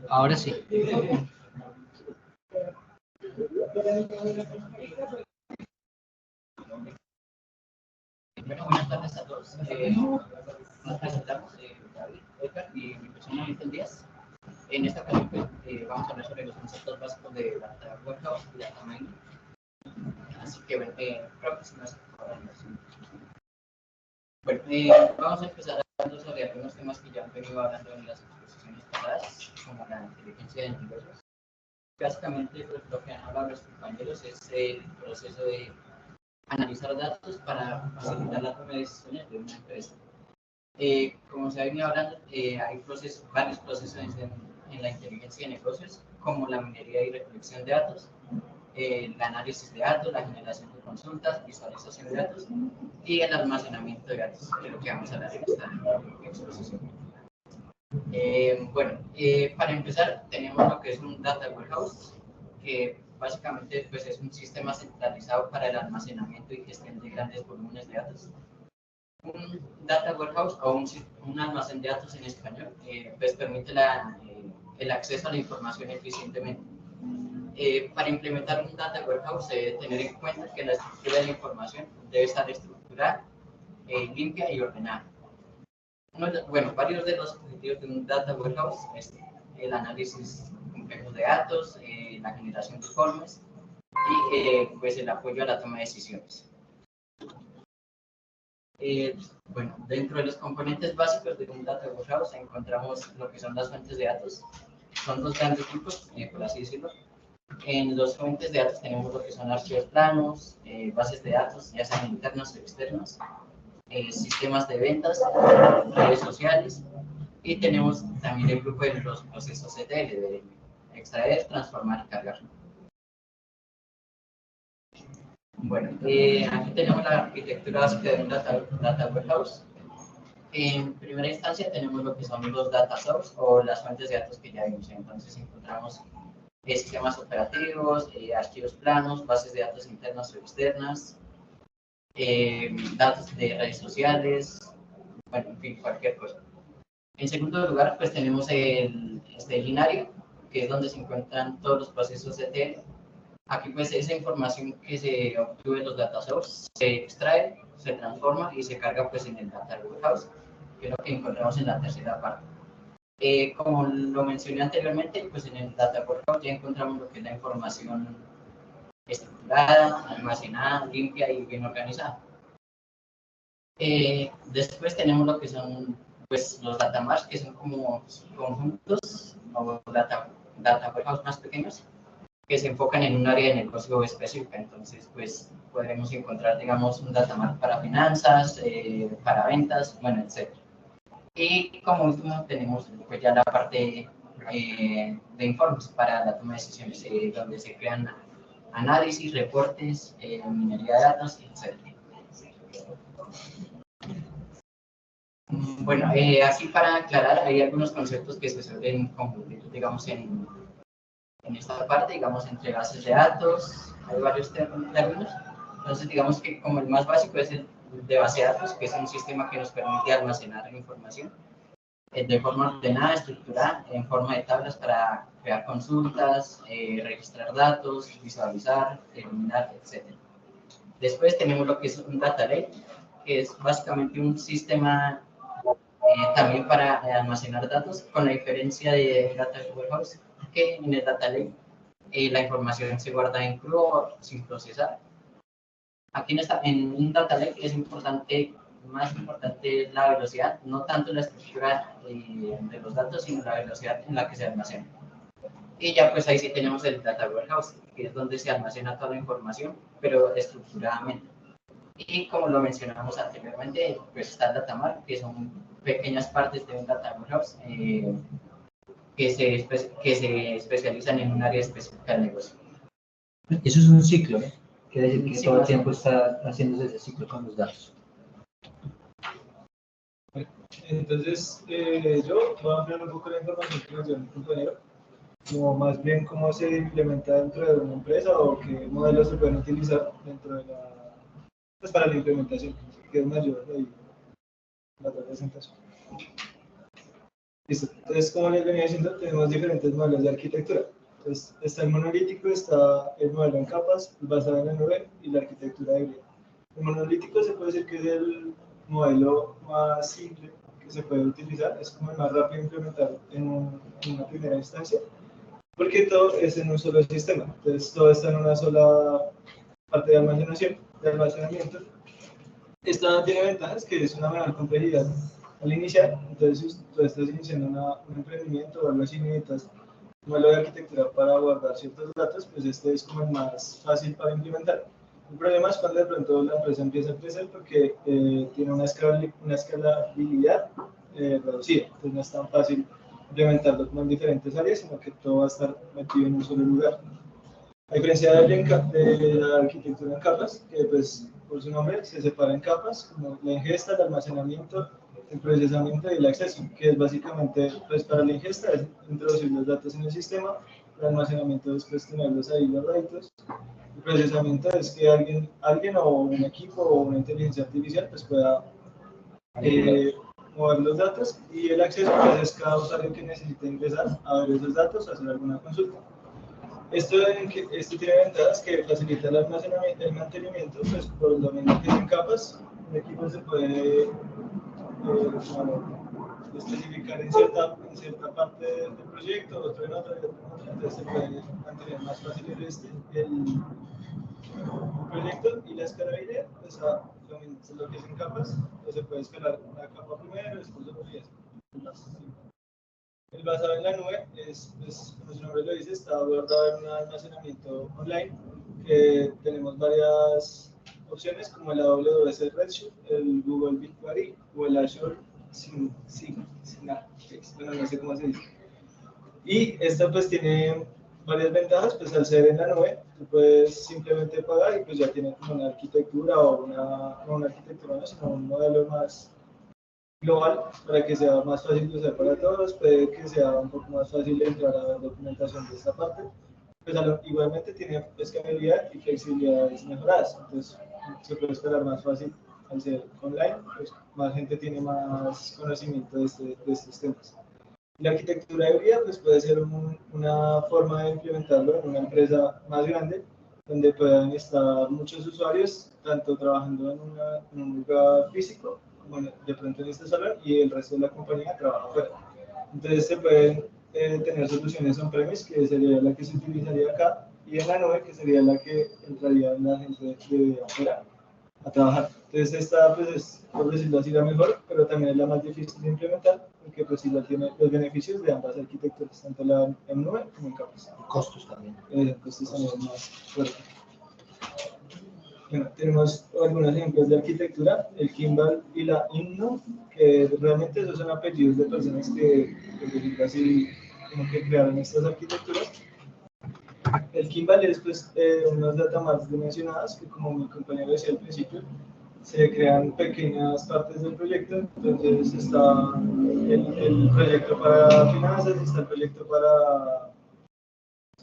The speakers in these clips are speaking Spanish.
Ahora sí. Bueno, buenas tardes a todos. Nos presentamos David, Edgar y mi persona Vicente Díaz. En esta ocasión vamos a hablar sobre los conceptos básicos de Data Warehouse y Data Mining. Así que bueno, creo que si no es bueno, vamos a empezar hablando sobre algunos temas que ya han venido hablando en las exposiciones pasadas, como la inteligencia de negocios. Básicamente, pues, lo que han hablado los compañeros es el proceso de analizar datos para facilitar la toma de decisiones de una empresa. Como se ha venido hablando, hay varios procesos en la inteligencia de negocios, como la minería y recolección de datos, el análisis de datos, la generación de consultas, visualización de datos y el almacenamiento de datos, de lo que vamos a hablar en esta exposición. Para empezar, tenemos lo que es un Data Warehouse, que básicamente pues, es un sistema centralizado para el almacenamiento y gestión de grandes volúmenes de datos. Un Data Warehouse o un almacén de datos en español pues permite el acceso a la información eficientemente. Para implementar un Data Warehouse se debe tener en cuenta que la estructura de la información debe estar estructurada, limpia y ordenada. Varios de los objetivos de un Data Warehouse es el análisis complejo de datos, la generación de informes y pues el apoyo a la toma de decisiones. Dentro de los componentes básicos de un Data Warehouse encontramos lo que son las fuentes de datos. Son dos grandes grupos, por así decirlo. En las fuentes de datos tenemos lo que son archivos planos, bases de datos, ya sean internas o externas, sistemas de ventas, redes sociales, y tenemos también el grupo de los procesos ETL, de extraer, transformar y cargar. Bueno, aquí tenemos la arquitectura básica de un data Warehouse. En primera instancia tenemos lo que son los data source o las fuentes de datos que ya vimos. Entonces encontramos sistemas operativos, archivos planos, bases de datos internas o externas, datos de redes sociales, bueno, en fin, cualquier cosa. En segundo lugar, pues tenemos el binario, que es donde se encuentran todos los procesos de ETL. Aquí pues esa información que se obtuvo en los data source se extrae, se transforma y se carga pues en el data warehouse, que es lo que encontramos en la tercera parte. Como lo mencioné anteriormente, pues en el data warehouse ya encontramos lo que es la información estructurada, almacenada, limpia y bien organizada. Después tenemos lo que son pues los data marts, que son como conjuntos o data warehouse más pequeños, que se enfocan en un área de negocio específica. Entonces, pues podremos encontrar, digamos, un data mart para finanzas, para ventas, bueno, etc. Y como último tenemos pues ya la parte de informes para la toma de decisiones, donde se crean análisis, reportes, minería de datos, etc. Bueno, aquí para aclarar, hay algunos conceptos que se suelen confundir, digamos, en esta parte, digamos, entre bases de datos, hay varios términos. Entonces, digamos que como el más básico es el de base de datos, que es un sistema que nos permite almacenar la información de forma ordenada, estructurada, en forma de tablas para crear consultas, registrar datos, visualizar, eliminar, etc. Después tenemos lo que es un data lake, que es básicamente un sistema también para almacenar datos, con la diferencia de Data Warehouse, que en el Data Lake la información se guarda en crudo sin procesar. Aquí en un Data Lake es más importante la velocidad, no tanto la estructura de los datos, sino la velocidad en la que se almacena. Y ya pues ahí sí tenemos el Data Warehouse, que es donde se almacena toda la información, pero estructuradamente. Y como lo mencionamos anteriormente, pues está el Data Mart, que son pequeñas partes de un Data Warehouse que se especializan en un área específica del negocio. Eso es un ciclo, ¿eh? Quiere decir que Sí, todo el tiempo está haciéndose ese ciclo con los datos. Entonces, yo voy a ampliar un poco la información que nos dio mi compañero, como más bien cómo se implementa dentro de una empresa o qué modelos se pueden utilizar dentro de pues para la implementación, que es mayor ahí la presentación. Listo. Entonces, como les venía diciendo, tenemos diferentes modelos de arquitectura. Entonces, está el monolítico, está el modelo en capas, basado en la nube y la arquitectura híbrida. El monolítico se puede decir que es el modelo más simple que se puede utilizar, es como el más rápido de implementar en una primera instancia, porque todo es en un solo sistema. Entonces, todo está en una sola parte de almacenamiento. Esta tiene ventajas, que es una menor complejidad al iniciar. Entonces, si tú estás iniciando un emprendimiento o algo así, necesitas un modelo de arquitectura para guardar ciertos datos, pues este es como el más fácil para implementar. El problema es cuando de pronto la empresa empieza a crecer porque tiene una escalabilidad reducida. Entonces, no es tan fácil implementarlo como en diferentes áreas, sino que todo va a estar metido en un solo lugar. A diferencia de la arquitectura en capas, que pues por su nombre se separa en capas, como la ingesta, el almacenamiento, el procesamiento y el acceso, que es básicamente, pues para la ingesta es introducir los datos en el sistema, el almacenamiento es pues tenerlos ahí guardaditos, el procesamiento es que alguien o un equipo o una inteligencia artificial pues pueda mover los datos, y el acceso pues es cada usuario que necesite ingresar a ver esos datos, hacer alguna consulta. Esto tiene ventajas que facilita el almacenamiento, el mantenimiento, pues por lo menos que es en capas, un equipo se puede especificar en cierta parte del proyecto, otro en otra, entonces se puede mantener más fácil el proyecto. Y la escalabilidad, pues lo que es en capas, pues se puede escalar una capa primero, después otra y así. El basado en la nube es, pues, como su nombre lo dice, está guardado en un almacenamiento online, que tenemos varias opciones como el AWS Redshift, el Google BigQuery o el Azure Synapse, bueno, no sé cómo se dice. Y esto pues tiene varias ventajas, pues al ser en la nube, tú puedes simplemente pagar y pues ya tiene como una arquitectura o no una arquitectura, no, sino un modelo más global para que sea más fácil de usar para todos, puede que sea un poco más fácil de entrar a la documentación de esta parte, pues igualmente tiene escalabilidad y flexibilidades mejoradas, entonces se puede escalar más fácil al ser online, pues más gente tiene más conocimiento de estos temas. La arquitectura híbrida pues puede ser una forma de implementarlo en una empresa más grande, donde puedan estar muchos usuarios, tanto trabajando en un lugar físico, como de pronto en este salón, y el resto de la compañía trabaja afuera. Entonces se pueden tener soluciones on-premise, que sería la que se utilizaría acá, y en la nube, que sería la que entraría en la gente de afuera a trabajar. Entonces esta pues es, por decirlo así, la mejor, pero también es la más difícil de implementar, porque pues sí tiene los beneficios de ambas arquitecturas, tanto la en nube como en capas. Costos también. Costos también más fuertes. Bueno, tenemos algunos ejemplos de arquitectura, el Kimball y la Inno, que realmente esos son apellidos de personas que así como que crearon estas arquitecturas. El Kimball es pues, unas data maps dimensionadas que, como mi compañero decía al principio, se crean pequeñas partes del proyecto. Entonces está el proyecto para finanzas, está el proyecto para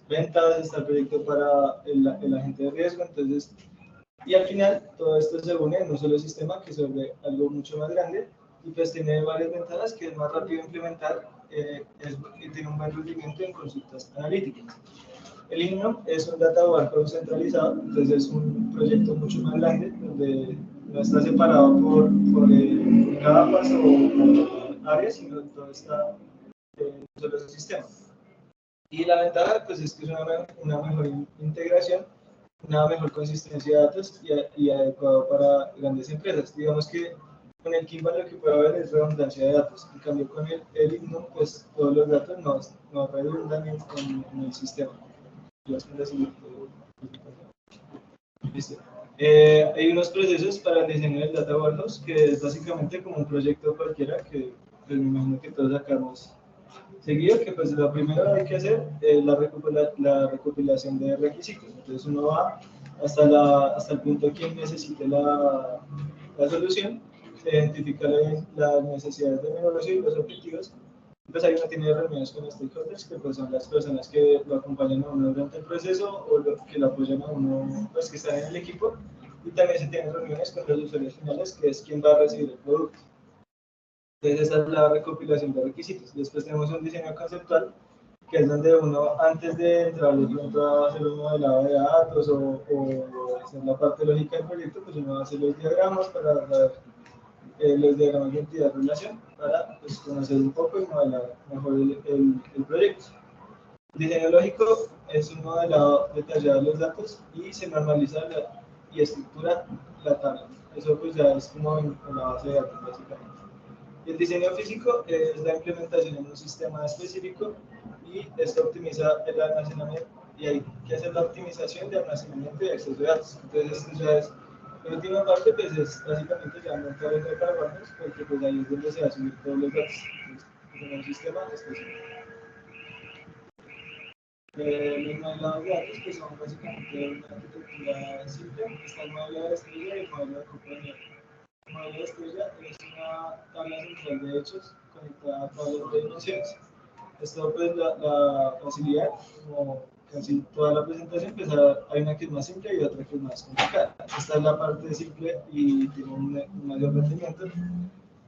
ventas, está el proyecto para el agente de riesgo. Entonces, y al final todo esto se une en un solo sistema que se vuelve algo mucho más grande, y pues tiene varias ventajas, que es más rápido de implementar y tiene un buen rendimiento en consultas analíticas. El INNO es un data warehouse centralizado, entonces es un proyecto mucho más grande, donde no está separado por cada paso o por áreas, sino todo está en un solo sistema. Y la ventaja pues, es que es una mejor integración, una mejor consistencia de datos y adecuado para grandes empresas. Digamos que con el Kimball lo que puede haber es redundancia de datos. En cambio, con el INNO, pues todos los datos no redundan en el sistema. Listo. Hay unos procesos para el diseño del Data Warehouse, que es básicamente como un proyecto cualquiera que pues, me imagino que todos sacamos seguido, que pues lo primero hay que hacer es la recopilación de requisitos. Entonces uno va hasta el punto quien necesite la solución, se identifica las necesidades de negocio y los objetivos. Pues ahí uno tiene reuniones con los stakeholders, que pues son las personas que lo acompañan a uno durante el proceso o que lo apoyan a uno, pues que están en el equipo. Y también se tienen reuniones con los usuarios finales, que es quien va a recibir el producto. Entonces esa es la recopilación de requisitos. Después tenemos un diseño conceptual, que es donde uno, antes de entrar de pronto a hacer un modelado de datos o hacer la parte lógica del proyecto, pues uno hace los diagramas para ver los diagramas de entidad-relación, para pues, conocer un poco y modelar mejor el proyecto. El diseño lógico es un modelado detallado de los datos y se normaliza y estructura la tabla. Eso pues ya es como en la base de datos básicamente. El diseño físico es la implementación en un sistema específico y esto optimiza el almacenamiento y hay que hacer la optimización de almacenamiento y acceso de datos. Entonces esto ya es, la última parte pues es básicamente ya montar el carbonos porque pues ahí es donde se va a subir todos los datos. Entonces, en un sistema específico. Los modelados de datos que son básicamente una arquitectura simple, está el modelo de estrella y el modelo de compañía. El modelo de estrella es una tabla central de hechos conectada a tablas de dimensiones. Esto pues la facilidad, como casi toda la presentación, pues hay una que es más simple y otra que es más complicada. Esta es la parte simple y tiene un mayor rendimiento.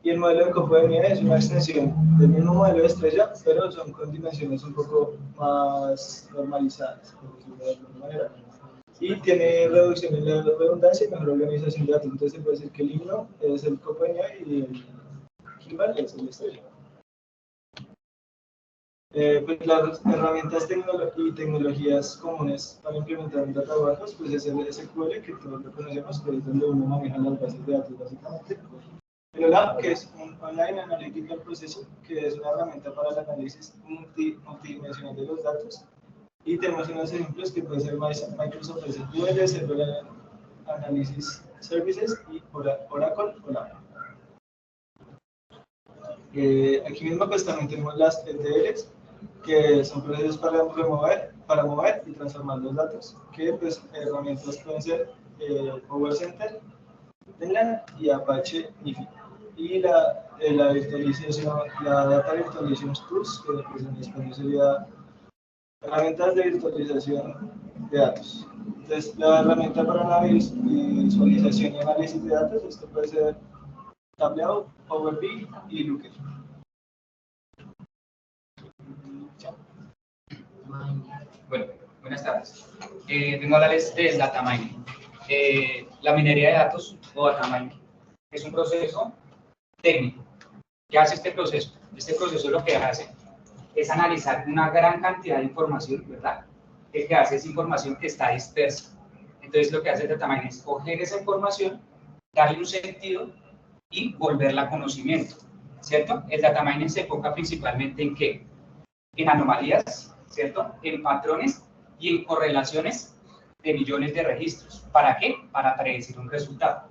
Y el modelo de campo de nieve es una extensión del mismo modelo de estrella, pero son con dimensiones un poco más normalizadas, por decirlo de alguna manera. Y tiene reducción en la redundancia y mejor organización de datos. Entonces se puede decir que el himno es el campo de nieve y el gimbal es el estrella. Pues las herramientas y tecnologías comunes para implementar un data warehouse, pues es el SQL, que todos lo conocemos, que es donde uno maneja las bases de datos básicamente. El OLAP, que es un Online Analytical Processing, que es una herramienta para el análisis multidimensional de los datos. Y tenemos unos ejemplos que puede ser Microsoft SQL, Server Analysis Services y Oracle OLAP. Aquí mismo pues también tenemos las ETLs, que son procesos para mover y transformar los datos, que pues herramientas pueden ser Power Center, Tenland y Apache NIFI. Y la virtualización, la Data Virtualization Tools, que pues en español sería herramientas de virtualización de datos. Entonces, la herramienta para la visualización y análisis de datos, esto puede ser Tableau, Power BI y Looker. Bueno, buenas tardes. Vengo a hablarles del data mining. La minería de datos o data mining es un proceso técnico. ¿Qué hace este proceso? Este proceso lo que hace es analizar una gran cantidad de información, ¿verdad? Que hace es información que está dispersa. Entonces lo que hace el data mining es coger esa información, darle un sentido y volverla a conocimiento, ¿cierto? El data mining se enfoca principalmente en ¿qué? En anomalías, ¿cierto? En patrones y en correlaciones de millones de registros. ¿Para qué? Para predecir un resultado.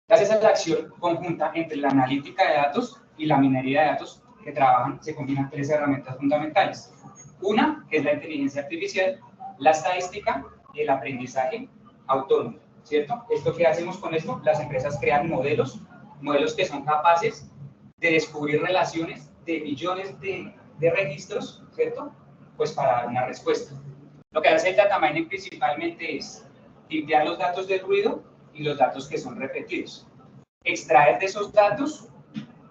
Gracias a la acción conjunta entre la analítica de datos y la minería de datos que trabajan, se combinan tres herramientas fundamentales. Una, que es la inteligencia artificial, la estadística y el aprendizaje autónomo, ¿cierto? ¿Esto qué hacemos con esto? Las empresas crean modelos que son capaces de descubrir relaciones de millones de registros, ¿cierto? Pues para dar una respuesta. Lo que hace el data mining principalmente es limpiar los datos de ruido y los datos que son repetidos. Extraer de esos datos,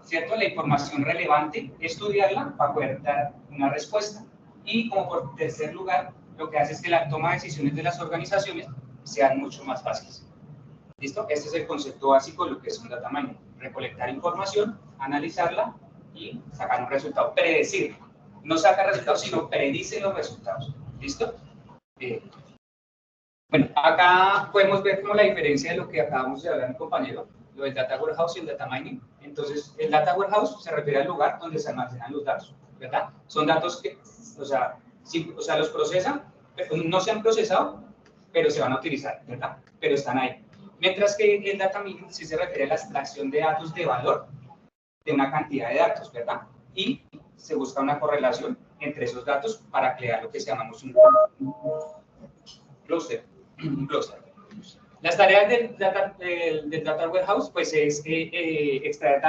¿cierto? La información relevante, estudiarla para poder dar una respuesta. Y como por tercer lugar, lo que hace es que la toma de decisiones de las organizaciones sean mucho más fáciles. ¿Listo? Este es el concepto básico de lo que es un data mining. Recolectar información, analizarla y sacar un resultado. Predecir. No saca resultados, sino predice los resultados. ¿Listo? Bueno, acá podemos ver como la diferencia de lo que acabamos de hablar, mi compañero, lo del data warehouse y el data mining. Entonces, el data warehouse se refiere al lugar donde se almacenan los datos, ¿verdad? Son datos que, los procesan, no se han procesado, pero se van a utilizar, ¿verdad? Pero están ahí. Mientras que el data mining sí se refiere a la extracción de datos de valor de una cantidad de datos, ¿verdad? Y se busca una correlación entre esos datos para crear lo que llamamos un clúster. Las tareas del data warehouse pues es extraer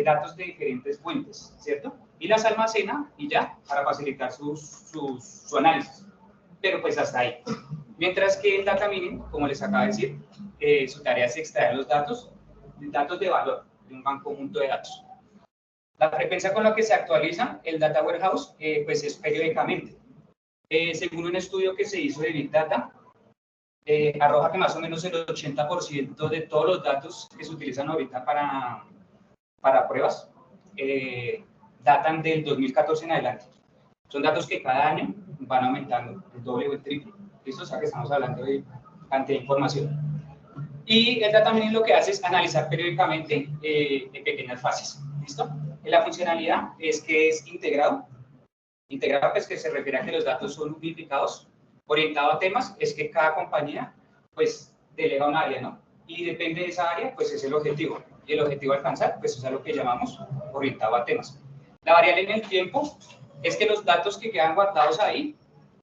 datos de diferentes fuentes, ¿cierto? Y las almacena y ya, para facilitar su análisis. Pero pues hasta ahí. Mientras que el data mining, como les acabo de decir, su tarea es extraer los datos de valor, de un banco conjunto de datos. La frecuencia con la que se actualiza el Data Warehouse pues es periódicamente. Según un estudio que se hizo de Big Data, arroja que más o menos el 80% de todos los datos que se utilizan ahorita para pruebas datan del 2014 en adelante. Son datos que cada año van aumentando, el doble o el triple. ¿Listo? O sea que estamos hablando de cantidad de información. Y el data mining lo que hace es analizar periódicamente en pequeñas fases. ¿Listo? La funcionalidad es que es integrado. Integrado pues que se refiere a que los datos son unificados. Orientado a temas es que cada compañía pues delega un área, ¿no? Y depende de esa área pues es el objetivo. Y el objetivo a alcanzar pues es a lo que llamamos orientado a temas. La variable en el tiempo es que los datos que quedan guardados ahí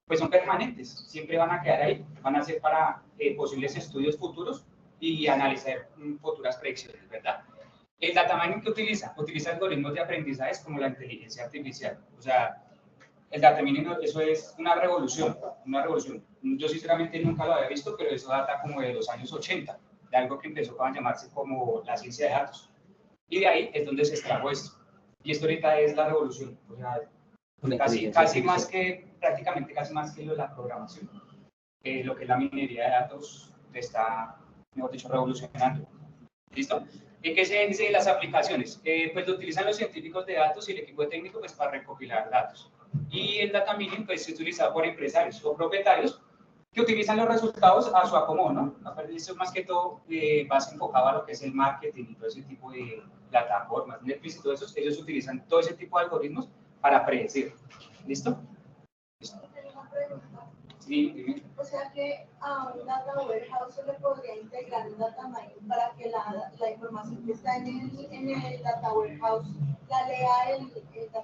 pues son permanentes, siempre van a quedar ahí, van a ser para posibles estudios futuros y analizar futuras predicciones, ¿verdad? El data mining que utiliza algoritmos de aprendizaje como la inteligencia artificial. O sea, el data mining, eso es una revolución, una revolución. Yo sinceramente nunca lo había visto, pero eso data como de los años 80, de algo que empezó a llamarse como la ciencia de datos. Y de ahí es donde se extrajo esto. Y esto ahorita es la revolución, o sea, casi más que, prácticamente casi más que lo de la programación. Lo que es la minería de datos está, mejor dicho, revolucionando. ¿Listo? ¿En qué se dice las aplicaciones? Pues lo utilizan los científicos de datos y el equipo técnico pues, para recopilar datos. Y el data mining pues, es utilizado por empresarios o propietarios que utilizan los resultados a su acomodo, ¿no? Eso más que todo más enfocado a lo que es el marketing y todo ese tipo de plataformas, Netflix y todo eso, ellos utilizan todo ese tipo de algoritmos para predecir. ¿Listo? ¿Listo? Sí, dime. O sea que a un data warehouse se le podría integrar un data mining para que la información que está en el data warehouse la lea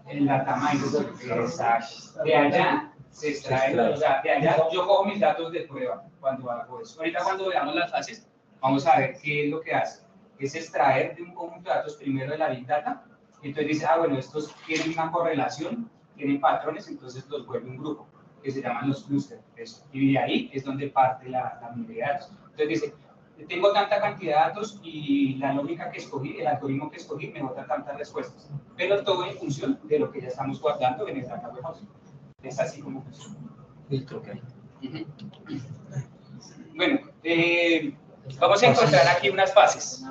el data mining. Exacto. De allá se extrae, o sea, de allá yo cojo mis datos de prueba cuando hago eso. Ahorita cuando veamos las fases, vamos a ver qué es lo que hace. Es extraer de un conjunto de datos primero de la Big Data, y entonces dice, bueno, estos tienen una correlación, tienen patrones, entonces los vuelve un grupo, que se llaman los clústeres. Y de ahí es donde parte la minería de datos. Entonces dice, tengo tanta cantidad de datos y la lógica que escogí, el algoritmo que escogí, me bota tantas respuestas. Pero todo en función de lo que ya estamos guardando en el data warehouse. Es así como funciona. Filtro que hay. Bueno, vamos a encontrar aquí unas fases.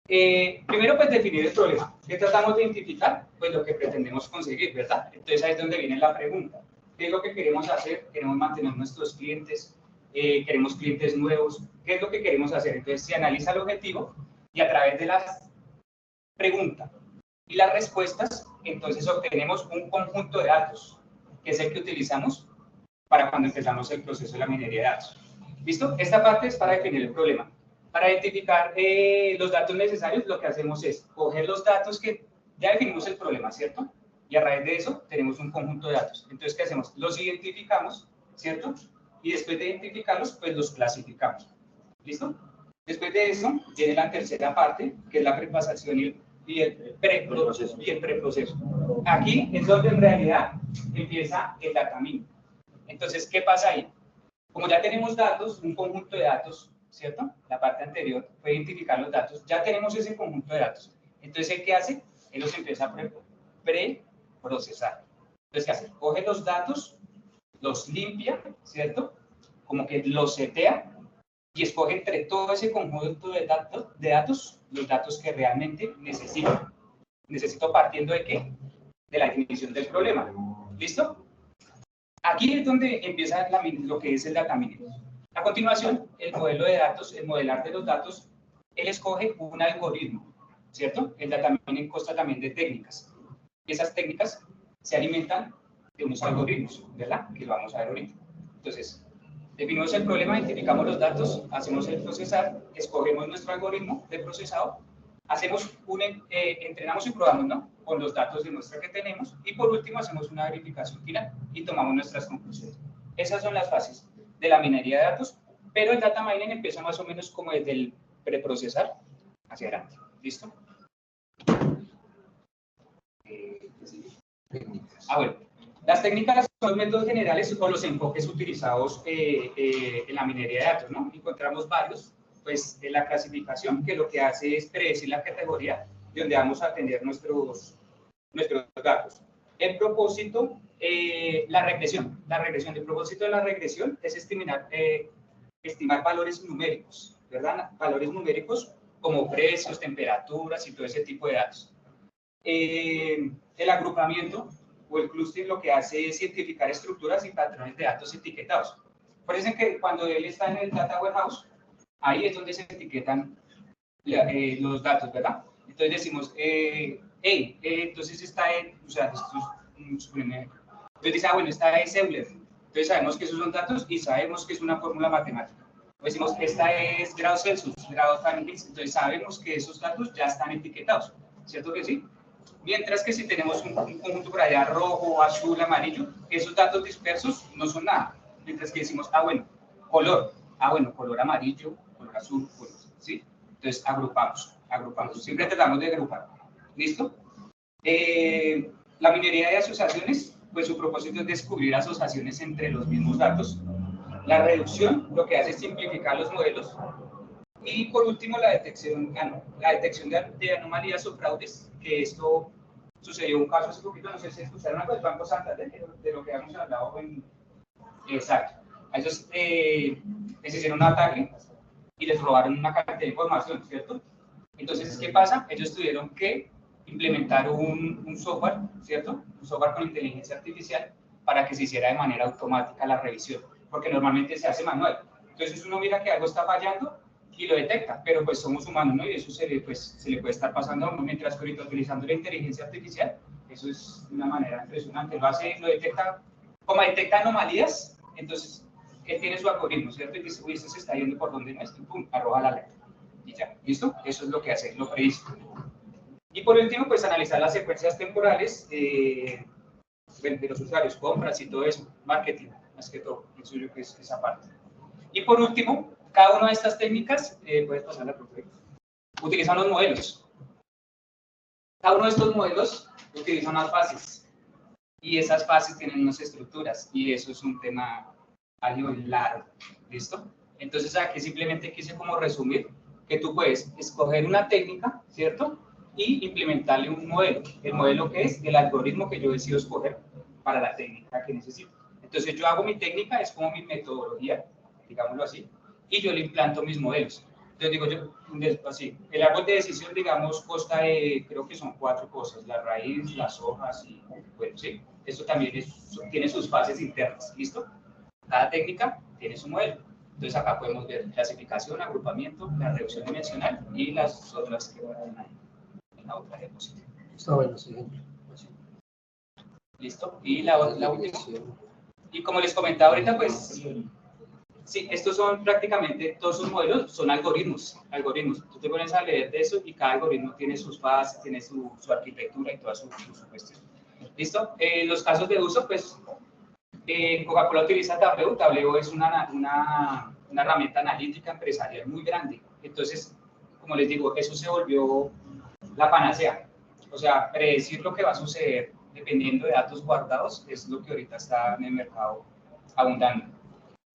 Primero, pues definir el problema. ¿Qué tratamos de identificar? Pues lo que pretendemos conseguir, ¿verdad? Entonces ahí es donde viene la pregunta. ¿Qué es lo que queremos hacer? Queremos mantener nuestros clientes, queremos clientes nuevos. ¿Qué es lo que queremos hacer? Entonces se analiza el objetivo y a través de las preguntas y las respuestas, entonces obtenemos un conjunto de datos, que es el que utilizamos para cuando empezamos el proceso de la minería de datos. ¿Listo? Esta parte es para definir el problema. Para identificar los datos necesarios, lo que hacemos es coger los datos que ya definimos el problema, ¿cierto? Y a raíz de eso tenemos un conjunto de datos. Entonces, ¿qué hacemos? Los identificamos, ¿cierto? Y después de identificarlos, pues los clasificamos. ¿Listo? Después de eso, viene la tercera parte, que es la prepasación y el preproceso. Aquí es donde en realidad empieza el data mining. Entonces, ¿qué pasa ahí? Como ya tenemos datos, un conjunto de datos, ¿cierto? La parte anterior fue identificar los datos, ya tenemos ese conjunto de datos. Entonces, ¿qué hace? Él los empieza a preprocesar. Entonces, ¿qué hace? Coge los datos, los limpia, ¿cierto? Como que los setea y escoge entre todo ese conjunto de datos los datos que realmente necesito. ¿Necesito partiendo de qué? De la definición del problema. ¿Listo? Aquí es donde empieza lo que es el data mining. A continuación, el modelo de datos, el modelar de los datos, él escoge un algoritmo, ¿cierto? El data mining consta también de técnicas. Y esas técnicas se alimentan de unos algoritmos, ¿verdad? Que lo vamos a ver ahorita. Entonces, definimos el problema, identificamos los datos, hacemos el procesar, escogemos nuestro algoritmo de procesado, hacemos entrenamos y probamos, ¿no? Con los datos de muestra que tenemos y por último hacemos una verificación final y tomamos nuestras conclusiones. Esas son las fases de la minería de datos, pero el data mining empieza más o menos como desde el preprocesar hacia adelante. ¿Listo? Bueno. Las técnicas son los métodos generales o los enfoques utilizados en la minería de datos, ¿no? Encontramos varios. pues de la clasificación, que lo que hace es predecir la categoría de donde vamos a atender nuestros datos. El propósito, la regresión, el propósito de la regresión es estimar valores numéricos, ¿verdad? Valores numéricos como precios, temperaturas y todo ese tipo de datos. El agrupamiento o el clustering lo que hace es identificar estructuras y patrones de datos etiquetados. Por eso es que cuando él está en el Data Warehouse, ahí es donde se etiquetan los datos, ¿verdad? Entonces decimos, entonces está, o sea, entonces dice, bueno, está Euler. Entonces sabemos que esos son datos y sabemos que es una fórmula matemática. Pues decimos, esta es grados Celsius, grados Fahrenheit, entonces sabemos que esos datos ya están etiquetados, ¿cierto que sí? Mientras que si tenemos un conjunto por allá rojo, azul, amarillo, esos datos dispersos no son nada. Mientras que decimos, bueno, color, color amarillo, color azul, color, ¿sí? Entonces agrupamos, siempre tratamos de agrupar, ¿listo? La minería de asociaciones, pues su propósito es descubrir asociaciones entre los mismos datos. La reducción lo que hace es simplificar los modelos. Y por último, la detección de anomalías o fraudes, que esto sucedió un caso hace poquito, no sé si escucharon algo del Banco Santander, de lo que hemos hablado Exacto. A ellos les hicieron un ataque y les robaron una cantidad de información, ¿cierto? Entonces, ¿qué pasa? Ellos tuvieron que implementar un software, ¿cierto? Un software con inteligencia artificial para que se hiciera de manera automática la revisión, porque normalmente se hace manual. Entonces uno mira que algo está fallando y lo detecta, pero pues somos humanos, ¿no? Y eso se le puede estar pasando a uno, mientras que ahorita utilizando la inteligencia artificial, eso es de una manera impresionante. Lo detecta, como detecta anomalías, entonces él tiene su algoritmo, ¿cierto? Y dice, uy, esto se está yendo por donde no es, y pum, arroja la alerta. Y ya, ¿listo? Eso es lo que hace, lo predice. Y por último, pues analizar las secuencias temporales de los usuarios, compras y todo eso, marketing, más que todo, el suyo que es esa parte. Y por último, cada una de estas técnicas, puedes pasar la profe, utilizan los modelos. Cada uno de estos modelos utiliza unas fases, y esas fases tienen unas estructuras, y eso es un tema algo largo, ¿listo? Entonces aquí simplemente quise como resumir que tú puedes escoger una técnica, ¿cierto? Y implementarle un modelo. El modelo que es el algoritmo que yo decido escoger para la técnica que necesito. Entonces yo hago mi técnica, es como mi metodología, digámoslo así, y yo le implanto mis modelos. Entonces digo yo, así, el árbol de decisión, digamos, consta de, creo que son 4 cosas, la raíz, las hojas y, bueno, sí, esto también tiene sus fases internas, ¿listo? Cada técnica tiene su modelo. Entonces acá podemos ver clasificación, agrupamiento, la reducción dimensional y las otras que van ahí en la otra diapositiva. Está bueno ese ejemplo. ¿Listo? Y la última. Y como les comentaba ahorita, pues, sí, estos son prácticamente, todos sus modelos son algoritmos. Tú te pones a leer de eso y cada algoritmo tiene sus fases, tiene su arquitectura y toda su cuestión. ¿Listo? Los casos de uso, pues, Coca-Cola utiliza Tableau. Tableau es una herramienta analítica empresarial muy grande. Entonces, como les digo, eso se volvió la panacea. O sea, predecir lo que va a suceder dependiendo de datos guardados es lo que ahorita está en el mercado abundando.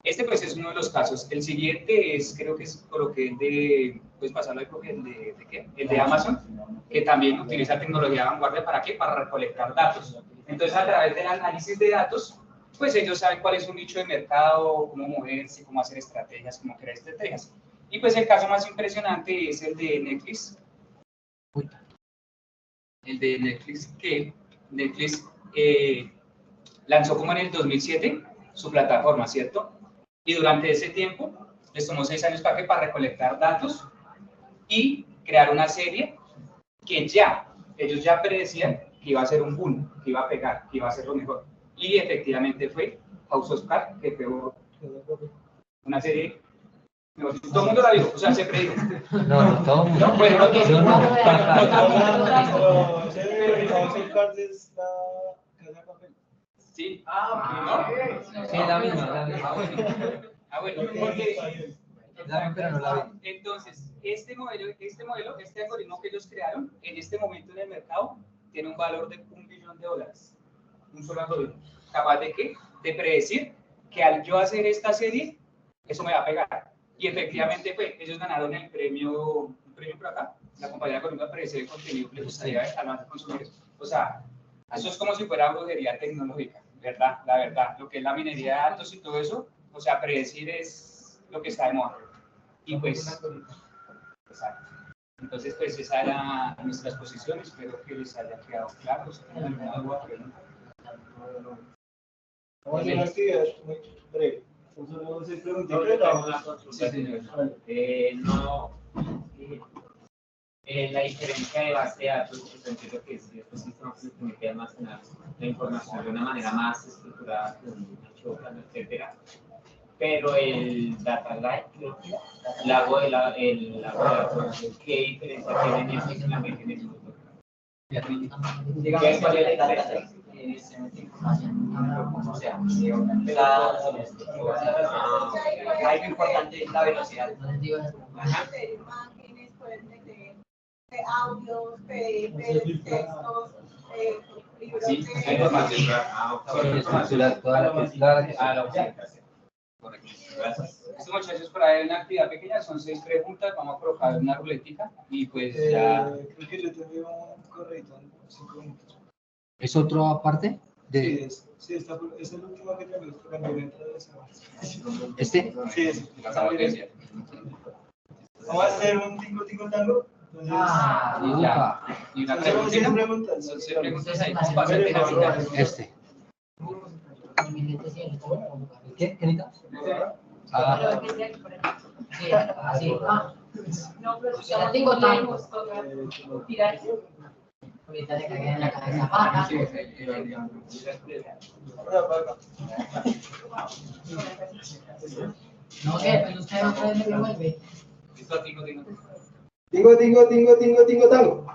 Este pues es uno de los casos. El siguiente es, creo que es por lo que es de, pues pasarlo ¿de qué? El de Amazon, que también utiliza tecnología de vanguardia, ¿para qué? Para recolectar datos. Entonces, a través del análisis de datos, pues ellos saben cuál es su nicho de mercado, cómo moverse, cómo hacer estrategias, cómo crear estrategias. Y pues el caso más impresionante es el de Netflix. El de Netflix, que Netflix lanzó como en el 2007 su plataforma, ¿cierto? Y durante ese tiempo les tomó 6 años para recolectar datos y crear una serie que ellos ya predecían que iba a ser un boom, que iba a pegar, que iba a ser lo mejor. Y efectivamente fue House of Cards, que pegó una serie. Todo el mundo la vio, o sea, se predijo. No, todo el mundo. No, bueno, no todo el mundo. Sí. Sí, la misma. Bueno, porque... pero no la vi. Entonces, este algoritmo que ellos crearon, en este momento en el mercado, tiene un valor de $1 billón. Un solo algoritmo. ¿Capaz de qué? De predecir que al yo hacer esta serie, eso me va a pegar. Y efectivamente, pues, ellos ganaron el premio por acá. La compañía Colombia Predece el contenido que les gustaría dejar más de consumir. O sea, eso es como si fuera brujería tecnológica, ¿verdad? La verdad, lo que es la minería de datos y todo eso, o sea, predecir es lo que está de moda. Y pues, exacto. Entonces, pues, esa era nuestra exposición. Espero que les haya quedado claro. Si tienen alguna duda, pregunta. Vamos a hacer una actividad muy breve. Solo 6 preguntitas. Sí, señor. La diferencia de base de datos, pues, entiendo que estos sistemas se permitían almacenar la información de una manera más estructurada, con un archivo plano, etcétera. Pero el data lake, el lago de datos, ¿qué diferencia tienen estos y la meten en el mundo? Digamos que el data lake se mete información como sea, organizada, sin estructuras. Algo importante es la velocidad. Meter imágenes, pueden meter audios, PDFs, textos, libros Sí, de... hay información. Estructurar toda la que Correcto. Gracias. Estos muchachos por ahí una actividad pequeña, son 6 preguntas, vamos a colocar una ruletica y pues ya. Creo que yo te envío un correo en 5 minutos. ¿Es otro aparte? Sí, es el último que te envío dentro de esa. ¿Este? Sí, es. La audiencia. Vamos a hacer un tingo tango. Entonces, Ya. Y una son solo 6 preguntita. preguntas. Son 6 preguntas ahí como para hacer Pero, dinámica. Este. ¿Qué? ¿Qué necesitas? Ah, No, pero si Yo tengo tango. tirarse. Ahorita le cagué en la cabeza. Ah, no, ¿qué? Pues usted otra vez me devuelve. Listo, tingo. Tingo tango.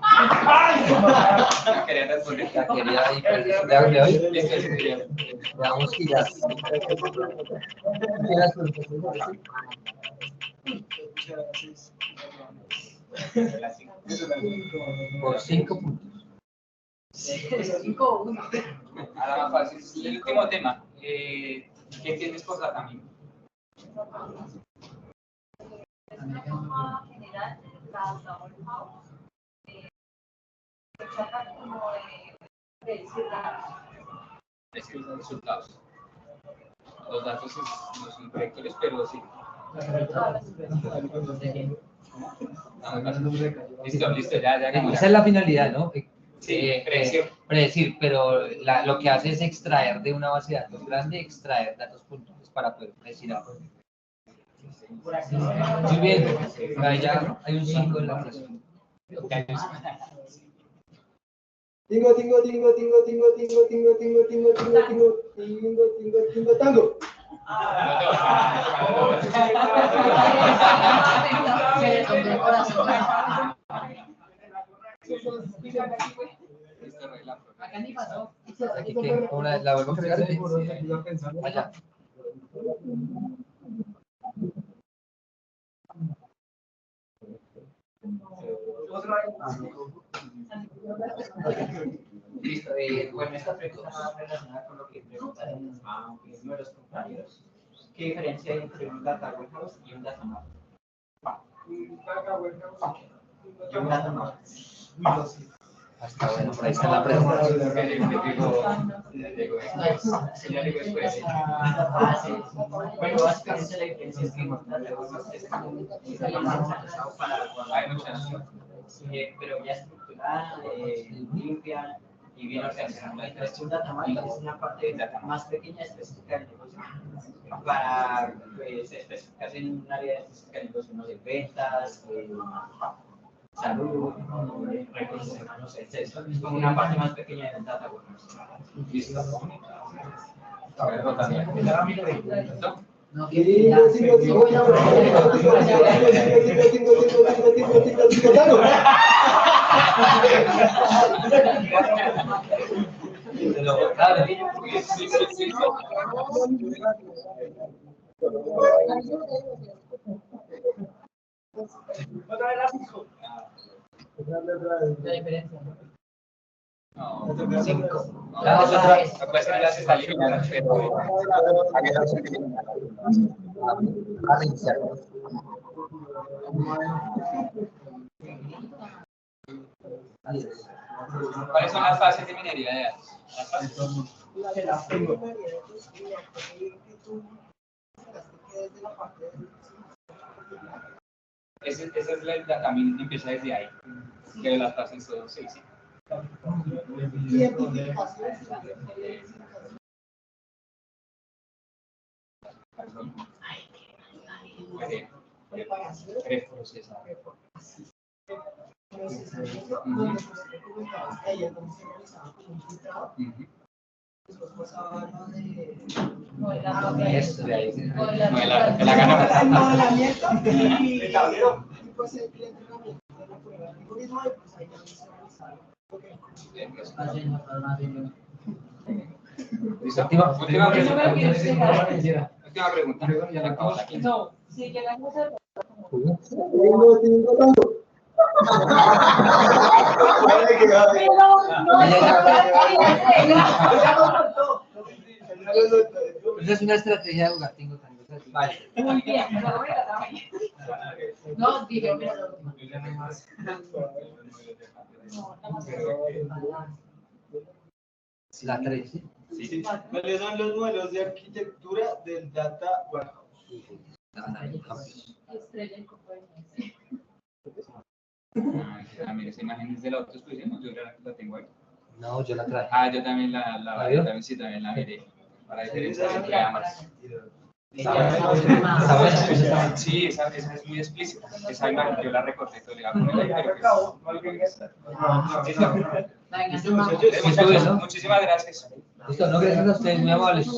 Quería responder. la quería ahí, pero ¿le doy? Listo, listo. Vamos a girar. Por 5 puntos. 5-1. Ahora más fácil. El último tema. ¿Qué entiendes por tratamiento? Es una forma general de la Warehouse. Se trata como de predecir datos. Decir los resultados. Los datos no son vectores, pero sí. Listo, ya ganamos. Esa es la finalidad, ¿no? Sí, predecir. Predecir, pero lo que hace es extraer de una base de datos grande, extraer datos puntuales para poder predecir algo. Muy bien, ahí ya hay un 5 en la clase. Tingo tango. Acá ni pasó. Aquí que la vuelvo a cargar. Allá. Listo, bueno, esta pregunta va relacionada con lo que preguntaron uno de los compañeros. ¿Qué diferencia hay entre un data warehouse y un data mart? Y un data mart. Hasta bueno, por ahí está la pregunta. Bueno, básicamente la diferencia es que un data warehouse es como un sistema organizado para guardar información, pero ya estructurada, limpia y bien organizada. Entonces, un data mart es una parte más pequeña específica del negocio para especificarse en un área específica del negocio, no de ventas, salud, recursos humanos, etc. Es como una parte más pequeña del data warehouse. Listo. No, que ya. La diferencia, ¿no? No, 5. las las está eliminando, pero A reiniciar. ¿Cuáles son las fases de minería de datos? Las fases. Esa es también empieza desde ahí, que las fases son 6. Preprocesado. Eso de ahí. El modelamiento y pues el entrenamiento de la prueba de algoritmo y pues ahí ya visualizar lo que Última pregunta. Ya la acabo aquí. no, sí que la cosa Esa es una estrategia de jugar Tingo Tango. Vale. Muy bien, pero lo voy a tratar también. No, dije, mira la última. La 3. Sí. ¿Cuáles son los modelos de arquitectura del Data Warehouse? Estrella y compañía. También esa imagen es de la otra exposición, yo la tengo ahí. No, yo la traje. Yo también la vio? también, sí, también la miré. Para diferenciar entre ambas. Está buena. Sí, esa es muy explícita. Esa imagen yo la recorté, le voy a poner ahí, pero Venga, muchísimas gracias. Listo, no, gracias a ustedes, muy amables.